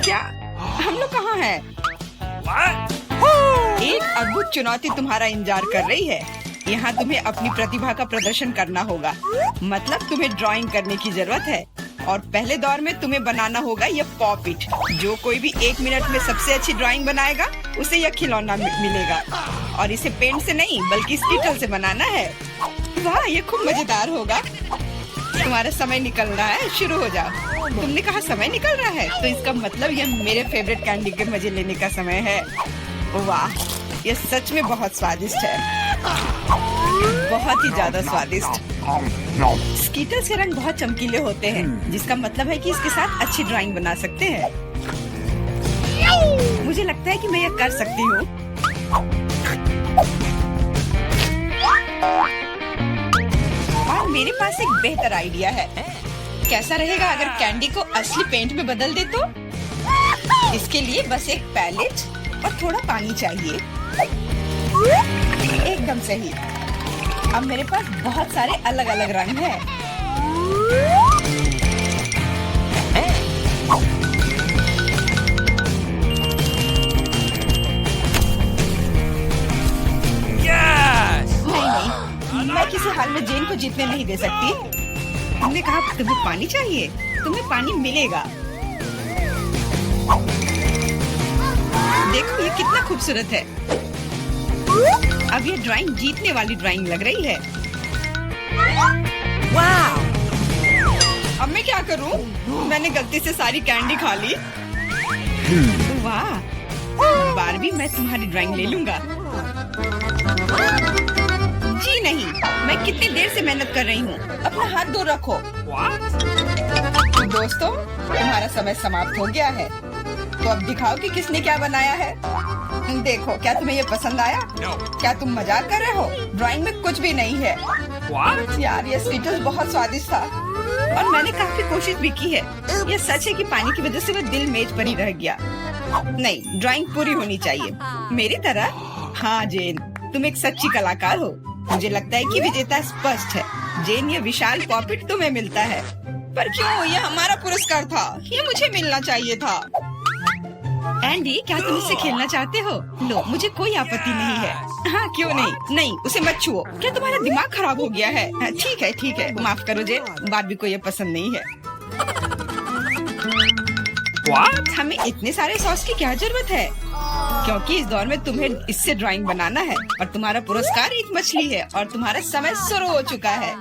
क्या हम लोग कहाँ हैं? एक अद्भुत चुनौती तुम्हारा इंतजार कर रही है। यहाँ तुम्हें अपनी प्रतिभा का प्रदर्शन करना होगा। मतलब तुम्हें ड्राइंग करने की जरूरत है और पहले दौर में तुम्हें बनाना होगा ये पॉपिट। जो कोई भी 1 मिनट में सबसे अच्छी ड्राइंग बनाएगा उसे यह खिलौना मिलेगा और इसे पेंट से नहीं बल्कि स्कीटल से बनाना है। वाह, ये खूब मजेदार होगा। तुम्हारा समय निकल रहा है, शुरू हो जाओ। तुमने कहा समय निकल रहा है, तो इसका मतलब यह मेरे फेवरेट कैंडी के मजे लेने का समय है। वाह, ये सच में बहुत स्वादिष्ट है, बहुत ही ज्यादा स्वादिष्ट। स्कीटल्स के रंग बहुत चमकीले होते हैं, जिसका मतलब है कि इसके साथ अच्छी ड्राइंग बना सकते हैं। मुझे लगता है कि मैं यह कर सकती हूँ। और मेरे पास एक बेहतर आइडिया है। कैसा रहेगा अगर कैंडी को असली पेंट में बदल दे तो? इसके लिए बस एक पैलेट और थोड़ा पानी चाहिए। एकदम सही। अब मेरे पास बहुत सारे अलग अलग रंग हैं। नहीं, मैं किसी हाल में जेन को जीतने नहीं दे सकती। तुमने कहा तुम्हें पानी चाहिए, तुम्हें पानी मिलेगा। देखो ये कितना खूबसूरत है। अब ये ड्राइंग जीतने वाली ड्राइंग लग रही है। वाह! अब मैं क्या करूं? मैंने गलती से सारी कैंडी खा ली। वाह! बारबी, मैं तुम्हारी ड्राइंग ले लूंगा। जी नहीं, मैं कितनी देर से मेहनत कर रही हूँ। अपना हाथ दूर रखो। दोस्तों, तुम्हारा समय समाप्त हो गया है। तो अब दिखाओ कि किसने क्या बनाया है। देखो, क्या तुम्हें ये पसंद आया? क्या तुम मजाक कर रहे हो? ड्राइंग में कुछ भी नहीं है। यार, ये स्कीटल्स बहुत स्वादिष्ट था और मैंने काफी कोशिश भी की है। ये सच है कि पानी की वजह से वह दिल मेज पर ही रह गया। नहीं, ड्राइंग पूरी होनी चाहिए मेरी तरह। हाँ जेन, तुम एक सच्ची कलाकार हो। मुझे लगता है कि विजेता स्पष्ट है। जेन, ये विशाल पॉपिट तुम्हें मिलता है। पर क्यों? ये हमारा पुरस्कार था, ये मुझे मिलना चाहिए था। एंडी, क्या तुम इससे खेलना चाहते हो? लो, मुझे कोई आपत्ति नहीं है। हाँ, क्यों नहीं? नहीं, उसे मत छुओ। क्या तुम्हारा दिमाग खराब हो गया है? ठीक है, ठीक है, माफ करो जेन, बारबी को ये पसंद नहीं है। हमें इतने सारे सॉस की क्या जरूरत है? क्योंकि इस दौर में तुम्हें इससे ड्राइंग बनाना है और तुम्हारा पुरस्कार एक मछली है और तुम्हारा समय शुरू हो चुका है।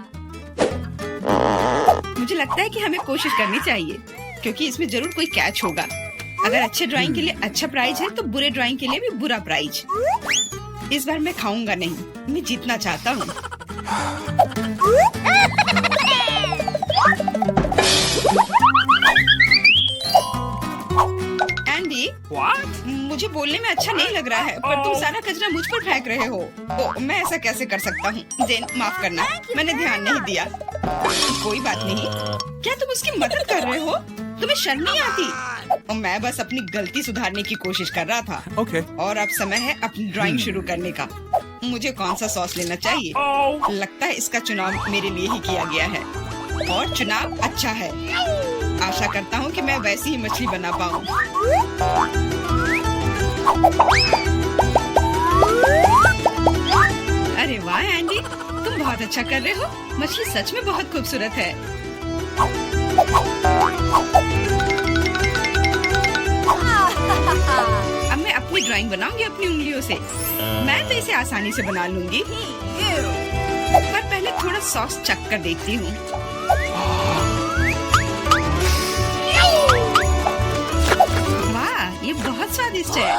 मुझे लगता है कि हमें कोशिश करनी चाहिए, क्योंकि इसमें जरूर कोई कैच होगा। अगर अच्छे ड्राइंग के लिए अच्छा प्राइज है तो बुरे ड्राइंग के लिए भी बुरा प्राइज। इस बार मैं खाऊंगा नहीं, मैं जीतना चाहता हूँ। एंडी, मुझे बोलने में अच्छा नहीं लग रहा है, पर तुम सारा कचरा मुझ पर फेंक रहे हो। तो मैं ऐसा कैसे कर सकता हूँ? जेन, माफ करना, मैंने ध्यान नहीं दिया। कोई बात नहीं। क्या तुम उसकी मदद कर रहे हो? तुम्हें शर्म नहीं आती? और मैं बस अपनी गलती सुधारने की कोशिश कर रहा था। और अब समय है अपनी ड्राइंग शुरू करने का। मुझे कौन सा सॉस लेना चाहिए? लगता है इसका चुनाव मेरे लिए ही किया गया है और चुनाव अच्छा है। आशा करता हूँ कि मैं वैसी ही मछली बना पाऊँ। अरे वाह एंडी, तुम बहुत अच्छा कर रहे हो। मछली सच में बहुत खूबसूरत है। अब मैं अपनी ड्राइंग बनाऊंगी अपनी उंगलियों से। मैं तो इसे आसानी से बना लूंगी, पर पहले थोड़ा सॉस चख कर देखती हूँ। वाह, ये बहुत स्वादिष्ट है।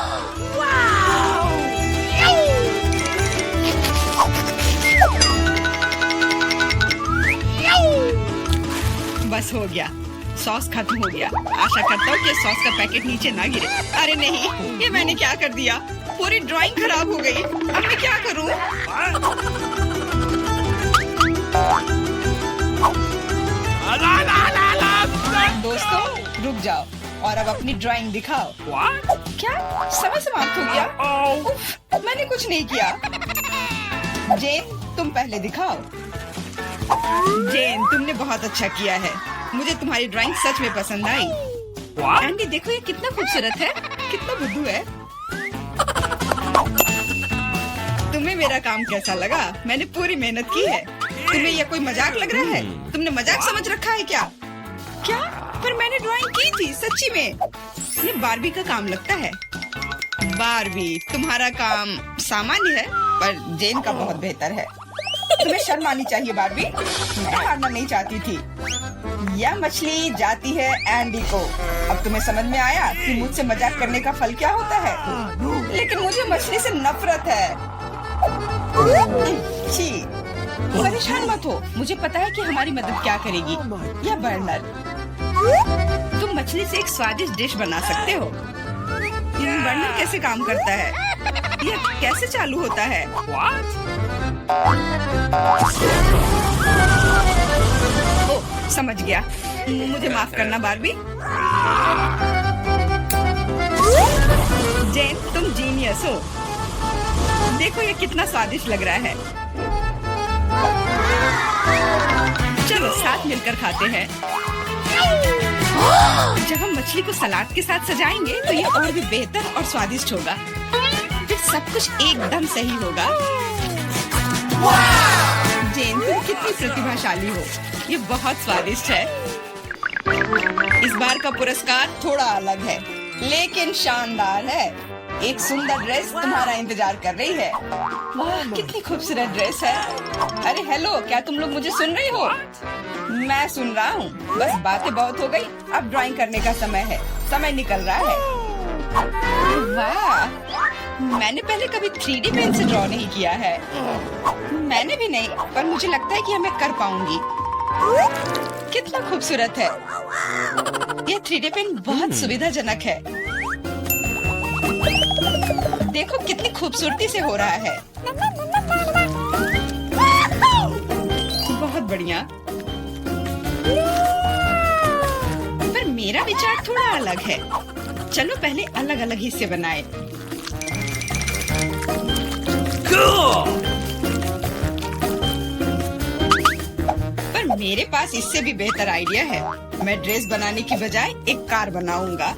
बस हो गया, सॉस खत्म हो गया। आशा करता हूँ कि सॉस का पैकेट नीचे ना गिरे। अरे नहीं, ये मैंने क्या कर दिया? पूरी ड्राइंग खराब हो गई। अब मैं क्या करूँ? दोस्तों, रुक जाओ और अब अपनी ड्राइंग दिखाओ। क्या समय समाप्त हो गया? उफ, मैंने कुछ नहीं किया। जेन, तुम पहले दिखाओ। जेन, तुमने बहुत अच्छा किया है। मुझे तुम्हारी ड्राइंग सच में पसंद आई। एंडी देखो ये कितना खूबसूरत है, कितना बुद्धू है। तुम्हें मेरा काम कैसा लगा? मैंने पूरी मेहनत की है। तुम्हें यह कोई मजाक लग रहा है? तुमने मजाक समझ रखा है क्या? क्या? पर मैंने ड्राइंग की थी सच्ची में। ये बारबी का काम लगता है। बारबी, तुम्हारा काम सामान्य है पर जेन का बहुत बेहतर है। तुम्हें शर्म आनी चाहिए बारबी। मैं हारना नहीं चाहती थी। यह मछली जाती है एंडी को। अब तुम्हें समझ में आया कि मुझसे मजाक करने का फल क्या होता है। लेकिन मुझे मछली से नफरत है। छी, परेशान मत हो। मुझे पता है कि हमारी मदद क्या करेगी। यह बर्नर, तुम मछली से एक स्वादिष्ट डिश बना सकते हो। बर्नर कैसे काम करता है? यह कैसे चालू होता है? ओह, समझ गया। मुझे माफ करना बारबी। जेन, तुम जीनियस हो। देखो ये कितना स्वादिष्ट लग रहा है। चलो साथ मिलकर खाते हैं। जब हम मछली को सलाद के साथ सजाएंगे तो ये और भी बेहतर और स्वादिष्ट होगा। फिर सब कुछ एकदम सही होगा। जेन, तुम कितनी प्रतिभाशाली हो। ये बहुत स्वादिष्ट है। इस बार का पुरस्कार थोड़ा अलग है लेकिन शानदार है। एक सुंदर ड्रेस तुम्हारा इंतजार कर रही है। वाह, कितनी खूबसूरत ड्रेस है। अरे हेलो, क्या तुम लोग मुझे सुन रही हो? मैं सुन रहा हूँ। बस बातें बहुत हो गई, अब ड्राइंग करने का समय है। समय निकल रहा है। वाह, मैंने पहले कभी 3D पेन से ड्रॉ नहीं किया है। मैंने भी नहीं, पर मुझे लगता है कि मैं कर पाऊंगी। कितना खूबसूरत है। यह 3D पेन बहुत सुविधाजनक है। देखो कितनी खूबसूरती से हो रहा है। बहुत बढ़िया। पर मेरा विचार थोड़ा अलग है। चलो पहले अलग अलग हिस्से बनाए। पर मेरे पास इससे भी बेहतर आइडिया है। मैं ड्रेस बनाने की बजाय एक कार बनाऊंगा।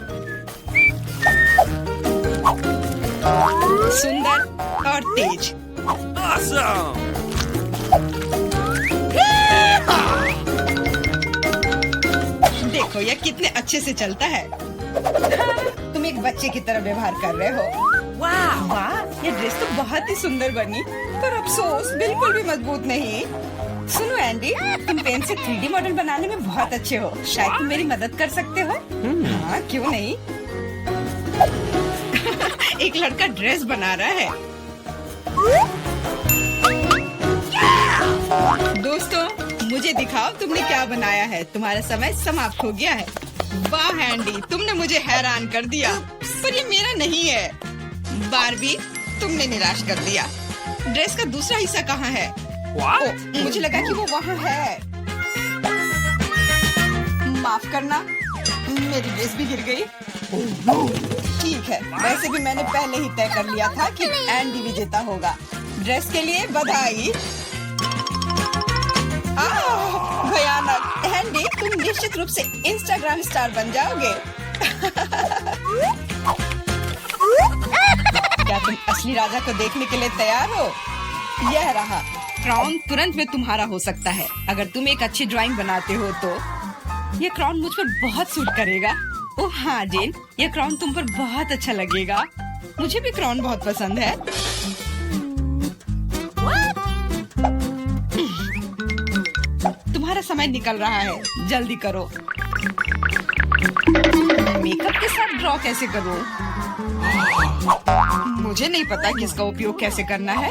सुंदर और तेज। Awesome! देखो यह कितने अच्छे से चलता है। तुम एक बच्चे की तरह व्यवहार कर रहे हो। वाह वाह, ये ड्रेस तो बहुत ही सुंदर बनी, पर अफसोस बिल्कुल भी मजबूत नहीं। सुनो एंडी, तुम पेन से 3D मॉडल बनाने में बहुत अच्छे हो। शायद तुम मेरी मदद कर सकते हो। हाँ, क्यों नहीं। एक लड़का ड्रेस बना रहा है। दोस्तों, मुझे दिखाओ तुमने क्या बनाया है। तुम्हारा समय समाप्त हो गया है। वाह एंडी, तुमने मुझे हैरान कर दिया। पर ये मेरा नहीं है। बारबी, तुमने निराश कर दिया। ड्रेस का दूसरा हिस्सा कहाँ है? ओ, मुझे लगा कि वो वहाँ है। माफ करना, मेरी ड्रेस भी गिर गई। ठीक है, वैसे भी मैंने पहले ही तय कर लिया था कि एंडी विजेता होगा। ड्रेस के लिए बधाई। भयानक। एंडी, तुम निश्चित रूप से इंस्टाग्राम स्टार बन जाओगे। क्या तुम असली राजा को देखने के लिए तैयार हो? यह रहा क्राउन। तुरंत में तुम्हारा हो सकता है अगर तुम एक अच्छी ड्राइंग बनाते हो तो। यह क्राउन मुझ पर बहुत सूट करेगा। ओह हाँ जेन, यह क्राउन तुम पर बहुत अच्छा लगेगा। मुझे भी क्राउन बहुत पसंद है। तुम्हारा समय निकल रहा है, जल्दी करो। मेकअप के साथ ड्रॉ कैसे करूं? मुझे नहीं पता कि इसका उपयोग कैसे करना है।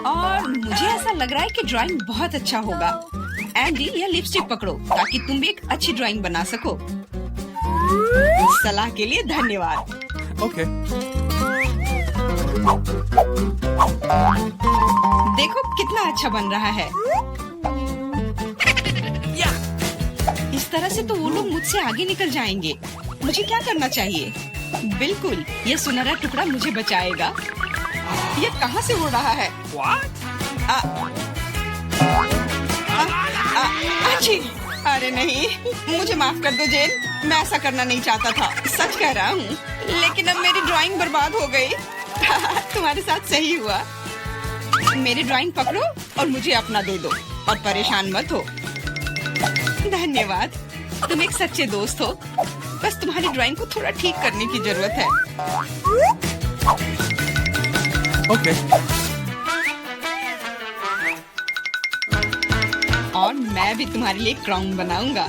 और मुझे ऐसा लग रहा है कि ड्राइंग बहुत अच्छा होगा। एंडी, यह लिपस्टिक पकड़ो ताकि तुम भी एक अच्छी ड्राइंग बना सको। सलाह के लिए धन्यवाद। Okay. देखो कितना अच्छा बन रहा है। इस तरह से तो वो लोग मुझसे आगे निकल जाएंगे। मुझे क्या करना चाहिए? बिल्कुल, ये सुनहरा टुकड़ा मुझे बचाएगा। ये कहाँ से उड़ रहा है? What? अच्छी, अरे नहीं, मुझे माफ कर दो जेन, मैं ऐसा करना नहीं चाहता था, सच कह रहा हूँ। लेकिन अब मेरी ड्राइंग बर्बाद हो गई। तुम्हारे साथ सही हुआ। मेरी ड्राइंग पकड़ो और मुझे अपना दे दो और परेशान मत हो। धन्यवाद, तुम एक सच्चे दोस्त हो। बस तुम्हारी ड्राइंग को थोड़ा ठीक करने की जरूरत है। Okay. और मैं भी तुम्हारे लिए क्राउन बनाऊंगा,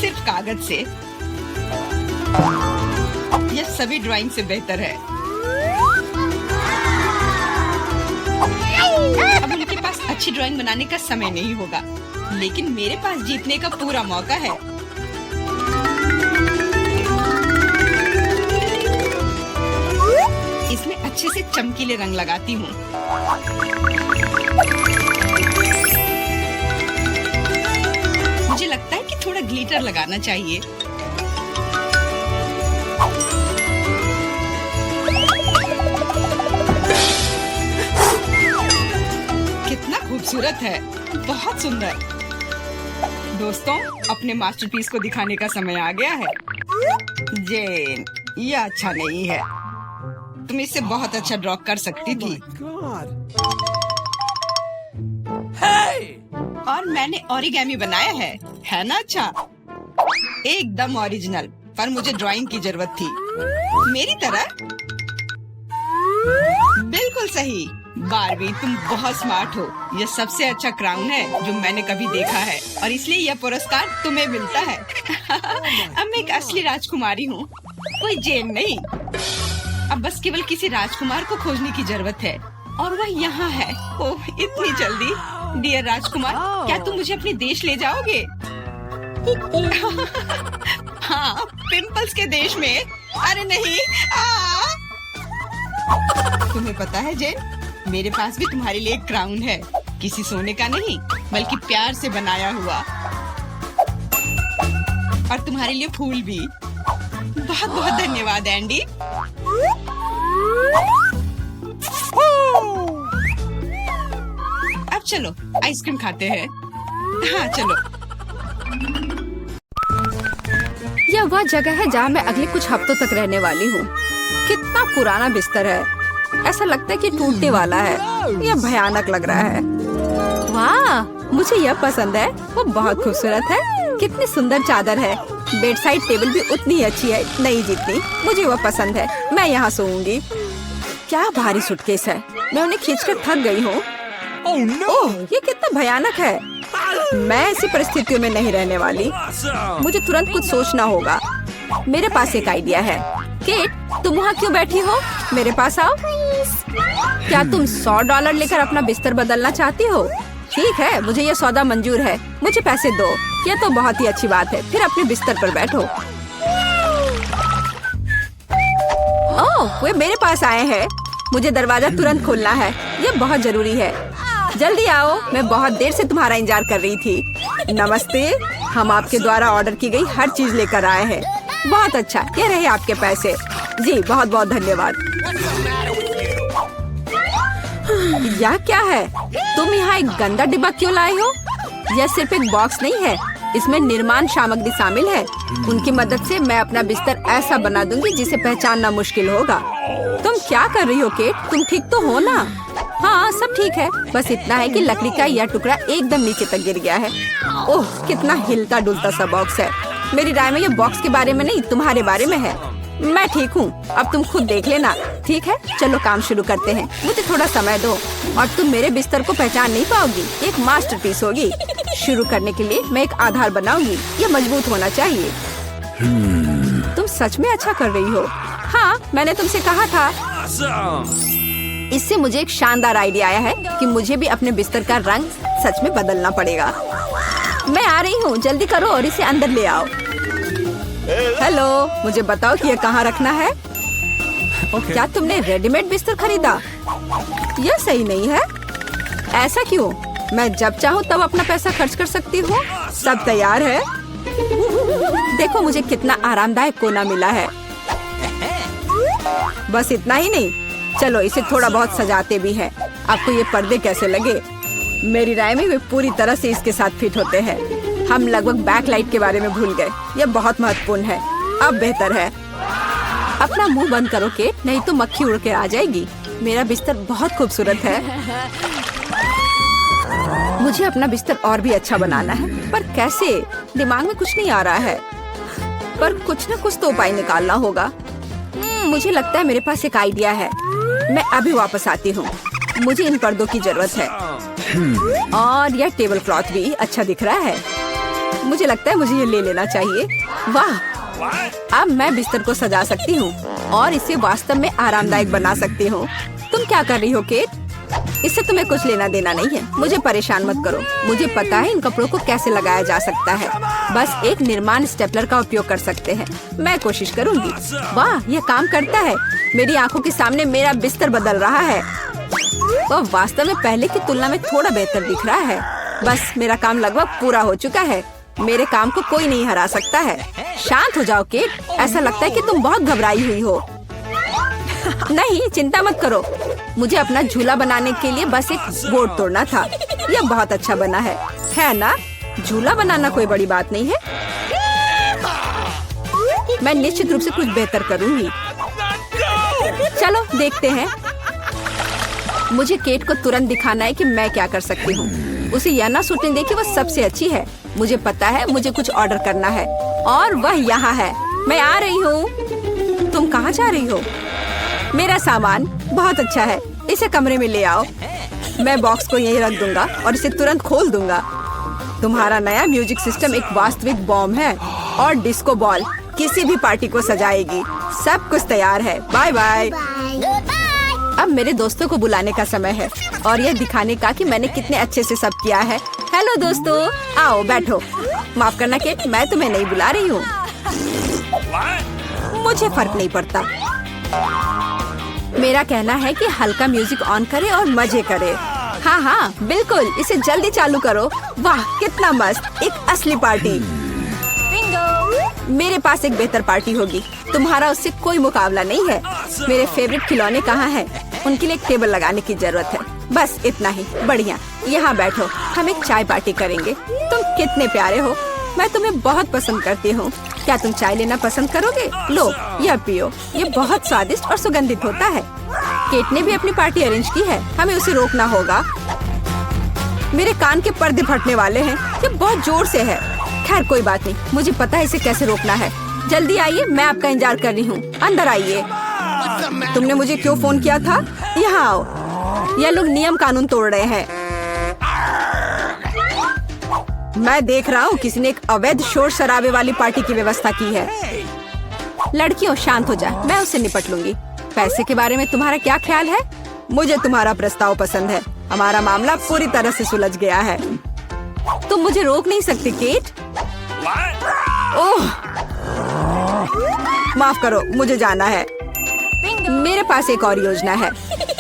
सिर्फ कागज से। यह सभी ड्राइंग से बेहतर है। अब उनके पास अच्छी ड्राइंग बनाने का समय नहीं होगा, लेकिन मेरे पास जीतने का पूरा मौका है। इसमें अच्छे से चमकीले रंग लगाती हूँ। मुझे लगता है कि थोड़ा ग्लिटर लगाना चाहिए। कितना खूबसूरत है, बहुत सुंदर। दोस्तों, अपने मास्टरपीस को दिखाने का समय आ गया है। जेन, यह अच्छा नहीं है। तुम इससे बहुत अच्छा ड्रॉ कर सकती थी। और मैंने ओरिगेमी बनाया है ना? अच्छा, एकदम ओरिजिनल। पर मुझे ड्राइंग की जरूरत थी, मेरी तरह। बिल्कुल सही। बारबी, तुम बहुत स्मार्ट हो। यह सबसे अच्छा क्राउन है जो मैंने कभी देखा है, और इसलिए यह पुरस्कार तुम्हें मिलता है। अब मैं एक असली राजकुमारी हूँ, कोई जेन नहीं। अब बस केवल किसी राजकुमार को खोजने की जरूरत है, और वह यहाँ है। ओह, इतनी जल्दी। डियर राजकुमार, क्या तुम मुझे अपने देश ले जाओगे? हाँ, पिंपल्स के देश में। अरे नहीं। तुम्हें पता है जेन, मेरे पास भी तुम्हारे लिए एक क्राउन है। किसी सोने का नहीं, बल्कि प्यार से बनाया हुआ। और तुम्हारे लिए फूल भी। बहुत बहुत धन्यवाद एंडी। अब चलो आइसक्रीम खाते हैं। हाँ चलो। यह वह जगह है जहाँ मैं अगले कुछ हफ्तों तक रहने वाली हूँ। कितना पुराना बिस्तर है, ऐसा लगता है कि टूटने वाला है। यह भयानक लग रहा है। वाह, मुझे यह पसंद है, वो बहुत खूबसूरत है। कितनी सुंदर चादर है। बेड साइड टेबल भी उतनी ही अच्छी है, नहीं जितनी। मुझे वह पसंद है, मैं यहाँ सोऊंगी। क्या भारी सूटकेस है, मैं उन्हें खींचकर थक गई हूँ। ओह, ये कितना भयानक है। मैं ऐसी परिस्थितियों में नहीं रहने वाली। मुझे तुरंत कुछ सोचना होगा। मेरे पास एक आइडिया है। केट, तुम वहाँ क्यों बैठी हो? मेरे पास आओ। क्या तुम $100 लेकर अपना बिस्तर बदलना चाहती हो? ठीक है, मुझे यह सौदा मंजूर है। मुझे पैसे दो। यह तो बहुत ही अच्छी बात है। फिर अपने बिस्तर पर बैठो। ओह, वे मेरे पास आए हैं। मुझे दरवाजा तुरंत खोलना है, यह बहुत जरूरी है। जल्दी आओ, मैं बहुत देर से तुम्हारा इंतजार कर रही थी। नमस्ते, हम आपके द्वारा ऑर्डर की गई हर चीज लेकर आए हैं। बहुत अच्छा, ये रहे आपके पैसे। जी, बहुत बहुत धन्यवाद। यह क्या है? तुम यहाँ एक गंदा डिब्बा क्यों लाए हो? यह सिर्फ एक बॉक्स नहीं है, इसमें निर्माण सामग्री शामिल है। उनकी मदद से मैं अपना बिस्तर ऐसा बना दूंगी जिसे पहचानना मुश्किल होगा। तुम क्या कर रही हो केट? तुम ठीक तो हो ना? हाँ, सब ठीक है। बस इतना है कि लकड़ी का यह टुकड़ा एकदम नीचे तक गिर गया है। ओह, कितना हिलता डुलता सा बॉक्स है। मेरी राय में ये बॉक्स के बारे में नहीं, तुम्हारे बारे में है। मैं ठीक हूँ, अब तुम खुद देख लेना। ठीक है, चलो काम शुरू करते हैं। मुझे थोड़ा समय दो और तुम मेरे बिस्तर को पहचान नहीं पाओगी। एक मास्टरपीस होगी। शुरू करने के लिए मैं एक आधार बनाऊंगी। यह मजबूत होना चाहिए। तुम सच में अच्छा कर रही हो। हाँ, मैंने तुमसे कहा था। इससे मुझे एक शानदार आइडिया आया है कि मुझे भी अपने बिस्तर का रंग सच में बदलना पड़ेगा। मैं आ रही हूँ, जल्दी करो और इसे अंदर ले आओ। हेलो, मुझे बताओ कि यह कहाँ रखना है। क्या तुमने रेडीमेड बिस्तर खरीदा? यह सही नहीं है। ऐसा क्यों? मैं जब चाहूँ तब अपना पैसा खर्च कर सकती हूँ। सब तैयार है। देखो मुझे कितना आरामदायक कोना मिला है। बस इतना ही नहीं, चलो इसे थोड़ा बहुत सजाते भी हैं। आपको ये पर्दे कैसे लगे? मेरी राय में वे पूरी तरह से इसके साथ फिट होते हैं। हम लगभग बैकलाइट के बारे में भूल गए। यह बहुत महत्वपूर्ण है। अब बेहतर है। अपना मुंह बंद करो केट, नहीं तो मक्खी उड़ के आ जाएगी। मेरा बिस्तर बहुत खूबसूरत है। मुझे अपना बिस्तर और भी अच्छा बनाना है, पर कैसे? दिमाग में कुछ नहीं आ रहा है, पर कुछ न कुछ तो उपाय निकालना होगा। मुझे लगता है मेरे पास एक आइडिया है। मैं अभी वापस आती हूँ। मुझे इन पर्दों की जरूरत है और यह टेबल क्लॉथ भी अच्छा दिख रहा है। मुझे लगता है मुझे ये ले लेना चाहिए। वाह, अब मैं बिस्तर को सजा सकती हूँ और इसे वास्तव में आरामदायक बना सकती हूँ। तुम क्या कर रही हो केट? इससे तुम्हें कुछ लेना देना नहीं है। मुझे परेशान मत करो। मुझे पता है इन कपड़ों को कैसे लगाया जा सकता है। बस एक निर्माण स्टेपलर का उपयोग कर सकते हैं। मैं कोशिश करूंगी। वाह, यह काम करता है। मेरी आंखों के सामने मेरा बिस्तर बदल रहा है। वह वास्तव में पहले की तुलना में थोड़ा बेहतर दिख रहा है। बस मेरा काम लगभग पूरा हो चुका है। मेरे काम को कोई नहीं हरा सकता है। शांत हो जाओ केट। ऐसा लगता है कि तुम बहुत घबराई हुई हो। नहीं, चिंता मत करो। मुझे अपना झूला बनाने के लिए बस एक बोर्ड तोड़ना था। यह बहुत अच्छा बना है ना? झूला बनाना कोई बड़ी बात नहीं है। मैं निश्चित रूप से कुछ बेहतर करूंगी। चलो देखते हैं। मुझे केट को तुरंत दिखाना है कि मैं क्या कर सकती हूँ। उसे यह ना सोचने दे कि वह सबसे अच्छी है। मुझे पता है मुझे कुछ ऑर्डर करना है और वह यहाँ है। मैं आ रही हूँ। तुम कहाँ जा रही हो? मेरा सामान बहुत अच्छा है। इसे कमरे में ले आओ। मैं बॉक्स को यहीं रख दूंगा और इसे तुरंत खोल दूंगा। तुम्हारा नया म्यूजिक सिस्टम एक वास्तविक बॉम्ब है और डिस्को बॉल किसी भी पार्टी को सजाएगी। सब कुछ तैयार है। Bye bye. अब मेरे दोस्तों को बुलाने का समय है और यह दिखाने का कि मैंने कितने अच्छे से सब किया है। हेलो दोस्तों, आओ बैठो। माफ करना केट, मैं तुम्हें नहीं बुला रही हूँ। मुझे फर्क नहीं पड़ता। मेरा कहना है कि हल्का म्यूजिक ऑन करे और मजे करे। हाँ, बिल्कुल। इसे जल्दी चालू करो। वाह, कितना मस्त। एक असली पार्टी। मेरे पास एक बेहतर पार्टी होगी। तुम्हारा उससे कोई मुकाबला नहीं है। मेरे फेवरेट खिलौने कहाँ हैं? उनके लिए एक टेबल लगाने की जरूरत है। बस इतना ही। बढ़िया, यहाँ बैठो। हम एक चाय पार्टी करेंगे। तुम कितने प्यारे हो। मैं तुम्हें बहुत पसंद करती हूँ। क्या तुम चाय लेना पसंद करोगे? लो, यह पियो। ये बहुत स्वादिष्ट और सुगंधित होता है। केट ने भी अपनी पार्टी अरेंज की है। हमें उसे रोकना होगा। मेरे कान के पर्दे फटने वाले हैं। ये बहुत जोर से है। खैर कोई बात नहीं। मुझे पता है इसे कैसे रोकना है। जल्दी आइए, मैं आपका इंतजार कर रही हूँ। अंदर आइए। तुमने मुझे क्यों फोन किया था? यहाँ आओ। यह लोग नियम कानून तोड़ रहे हैं। मैं देख रहा हूँ किसी ने एक अवैध शोर शराबे वाली पार्टी की व्यवस्था की है। लड़कियों, शांत हो जाए। मैं उससे निपट लूंगी। पैसे के बारे में तुम्हारा क्या ख्याल है? मुझे तुम्हारा प्रस्ताव पसंद है। हमारा मामला पूरी तरह से सुलझ गया है। तुम मुझे रोक नहीं सकती केट। ओह, माफ करो, मुझे जाना है। मेरे पास एक और योजना है।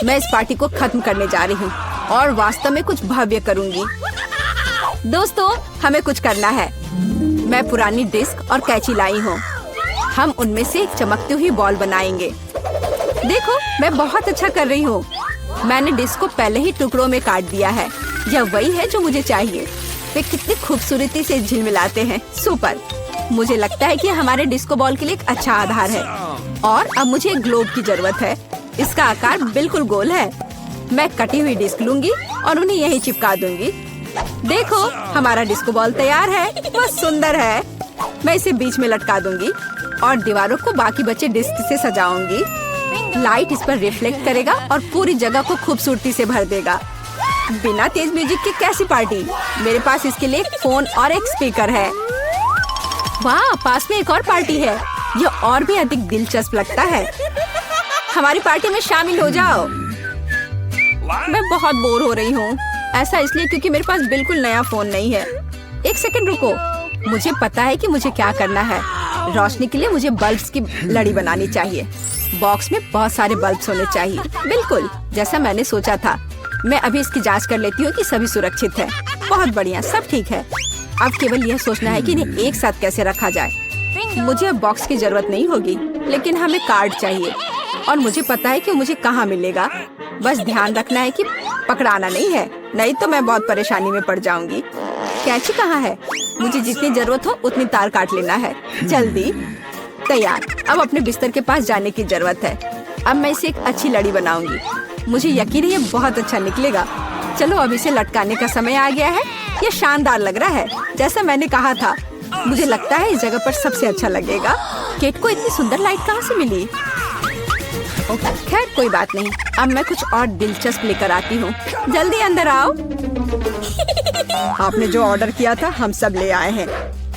मैं इस पार्टी को खत्म करने जा रही हूँ और वास्तव में कुछ भव्य करूँगी। दोस्तों, हमें कुछ करना है। मैं पुरानी डिस्क और कैंची लाई हूँ। हम उनमें से एक चमकती हुई बॉल बनाएंगे। देखो, मैं बहुत अच्छा कर रही हूँ। मैंने डिस्क को पहले ही टुकड़ों में काट दिया है। यह वही है जो मुझे चाहिए। वे कितनी खूबसूरती से झिलमिलाते हैं। सुपर। मुझे लगता है कि हमारे डिस्को बॉल के लिए एक अच्छा आधार है। और अब मुझे एक ग्लोब की जरूरत है। इसका आकार बिल्कुल गोल है। मैं कटी हुई डिस्क लूंगी और उन्हें यहीं चिपका दूंगी। देखो, हमारा डिस्को बॉल तैयार है। वह सुंदर है। मैं इसे बीच में लटका दूंगी और दीवारों को बाकी बचे डिस्क से सजाऊंगी। लाइट इस पर रिफ्लेक्ट करेगा और पूरी जगह को खूबसूरती से भर देगा। बिना तेज म्यूजिक की कैसी पार्टी? मेरे पास इसके लिए एक फोन और एक स्पीकर है। वाह, पास में एक और पार्टी है। यह और भी अधिक दिलचस्प लगता है। हमारी पार्टी में शामिल हो जाओ। मैं बहुत बोर हो रही हूँ। ऐसा इसलिए क्योंकि मेरे पास बिल्कुल नया फोन नहीं है। एक सेकंड रुको। मुझे पता है कि मुझे क्या करना है। रोशनी के लिए मुझे बल्ब्स की लड़ी बनानी चाहिए। बॉक्स में बहुत सारे बल्ब्स होने चाहिए। बिल्कुल जैसा मैंने सोचा था। मैं अभी इसकी जांच कर लेती हूँ कि सभी सुरक्षित है। बहुत बढ़िया, सब ठीक है। अब केवल यह सोचना है कि इन्हें एक साथ कैसे रखा जाए। मुझे अब बॉक्स की जरूरत नहीं होगी, लेकिन हमें कार्ड चाहिए और मुझे पता है कि मुझे कहाँ मिलेगा। बस ध्यान रखना है कि पकड़ाना नहीं है, नहीं तो मैं बहुत परेशानी में पड़ जाऊंगी। कैंची कहाँ है? मुझे जितनी जरूरत हो उतनी तार काट लेना है। जल्दी। तैयार। अब अपने बिस्तर के पास जाने की जरूरत है। अब मैं इसे एक अच्छी लड़ी बनाऊंगी। मुझे यकीन है ये बहुत अच्छा निकलेगा। चलो अब इसे लटकाने का समय आ गया है। ये शानदार लग रहा है, जैसा मैंने कहा था। मुझे लगता है इस जगह पर सबसे अच्छा लगेगा। केट को इतनी सुंदर लाइट कहाँ से मिली? खैर कोई बात नहीं, अब मैं कुछ और दिलचस्प लेकर आती हूँ। जल्दी अंदर आओ। आपने जो ऑर्डर किया था हम सब ले आए हैं।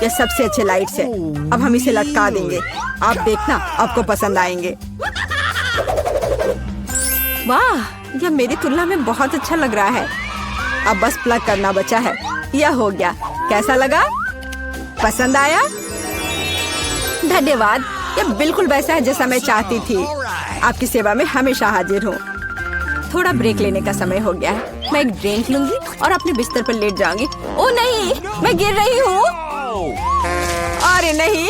ये सबसे अच्छे लाइट्स है। अब हम इसे लटका देंगे। आप देखना, आपको पसंद आएंगे। वाह, यह मेरी तुलना में बहुत अच्छा लग रहा है। अब बस प्लग करना बचा है। यह हो गया। कैसा लगा? पसंद आया? धन्यवाद। यह बिल्कुल वैसा है जैसा मैं चाहती थी। आपकी सेवा में हमेशा हाजिर हूँ। थोड़ा ब्रेक लेने का समय हो गया है। मैं एक ड्रिंक लूंगी और अपने बिस्तर पर लेट जाऊंगी। ओ नहीं, मैं गिर रही हूँ। अरे नहीं,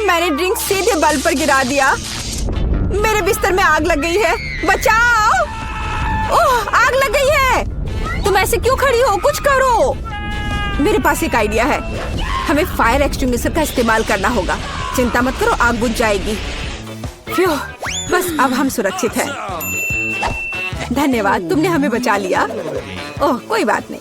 मैंने ड्रिंक सीधे बल्ब पर गिरा दिया। मेरे बिस्तर में आग लग गई है। बचाओ! ओह, आग लग गई है। तुम ऐसे क्यों खड़ी हो? कुछ करो। मेरे पास एक आइडिया है। हमें फायर एक्सटिंग्विशर का इस्तेमाल करना होगा। चिंता मत करो, आग बुझ जाएगी। फ्यू, बस अब हम सुरक्षित हैं। धन्यवाद, तुमने हमें बचा लिया। ओह, कोई बात नहीं।